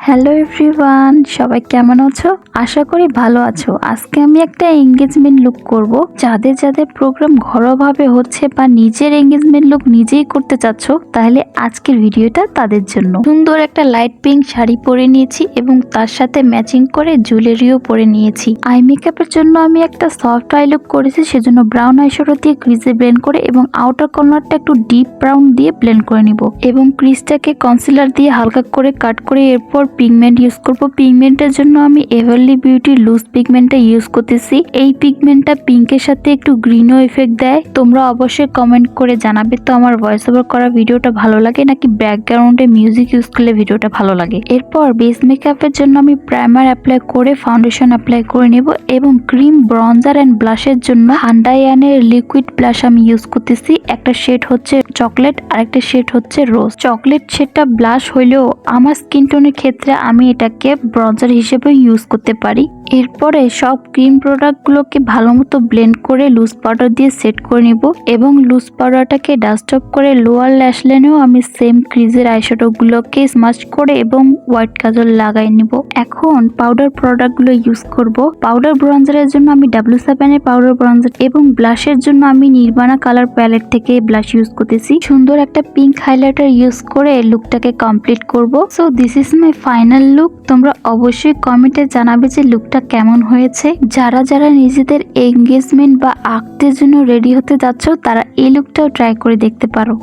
Hello everyone, সবাই কেমন আছো? আশা করি ভালো আছো। আজকে আমি একটা এঙ্গেজমেন্ট লুক করব। যাদের যাদের প্রোগ্রাম ঘরোয়াভাবে হচ্ছে বা নিজের এঙ্গেজমেন্ট লুক নিজেই করতে চাচ্ছ, তাহলে আজকের ভিডিওটা তাদের জন্য। সুন্দর একটা লাইট পিঙ্ক শাড়ি পরে নিয়েছি এবং তার সাথে ম্যাচিং করে জুয়েলারিও পরে নিয়েছি। আই মেকআপের জন্য আমি একটা সফট আই লুক করেছি, সেজন্য ব্রাউন আইশ্যাডো দিয়ে ক্রিজে ব্লেন্ড করে এবং আউটার কর্নারটা একটু ডিপ ব্রাউন দিয়ে ব্লেন্ড করে নিব এবং ক্রিজটাকে কনসিলার দিয়ে হালকা করে কাট করে এরপর পিগমেন্ট ইউজ করব। পিগমেন্টের জন্য আমি এভারলি বিউটি লুজ পিগমেন্টটা ইউজ করতেছি। এই পিগমেন্টটা পিঙ্কের সাথে একটু গ্রিনও এফেক্ট দেয়। তোমরা অবশ্যই কমেন্ট করে জানাবে তো আমার ভয়েস ওভার করা ভিডিওটা ভালো লাগে নাকি ব্যাকগ্রাউন্ডে মিউজিক ইউজ করলে ভিডিওটা ভালো লাগে। এরপর বেস মেকআপের জন্য আমি প্রাইমার অ্যাপ্লাই করে ফাউন্ডেশন অ্যাপ্লাই করে নেব এবং ক্রিম ব্রঞ্জার অ্যান্ড ব্লাশের জন্য হান্ডাইয়ানের লিকুইড ব্লাশ আমি ইউজ করতেছি। একটা শেড হচ্ছে চকলেট আর একটা শেড হচ্ছে রোজ। চকলেট শেডটা ব্লাশ হইলেও আমার স্কিন টোনের ক্ষেত্রে আমি এটাকে ব্রঞ্জার হিসেবে ইউজ করতে পারি। এরপরে সব ক্রিম প্রোডাক্টগুলোকে ভালো মতো ব্লেন্ড করে লুজ পাউডার দিয়ে সেট করে নিব এবং লুজ পাউডারটাকে ডাস্ট অফ করে লোয়ার ল্যাশ লাইনেও আমি সেম ক্রিজের আইশ্যাডো গুলোকে স্মাচ করে এবং হোয়াইট কাজল লাগাই নিব। এখন পাউডার প্রোডাক্টগুলো ইউজ করব। পাউডার ব্রঞ্জারের জন্য আমি W7 এর পাউডার ব্রঞ্জার এবং ব্লাশের জন্য আমি নির্বাণা কালার প্যালেট থেকে ব্লাশ ইউজ করতেছি। সুন্দর একটা পিঙ্ক হাইলাইটার ইউজ করে লুকটাকে কমপ্লিট করব। So this is my final look. তোমরা অবশ্যই কমেন্টে জানাবে যে লুকটা কেমন হয়েছে। যারা যারা নিজেদের এঙ্গেজমেন্ট বা আঁকতের জন্য রেডি হতে যাচ্ছ, তারা এই লুকটাও ট্রাই করে দেখতে পারো।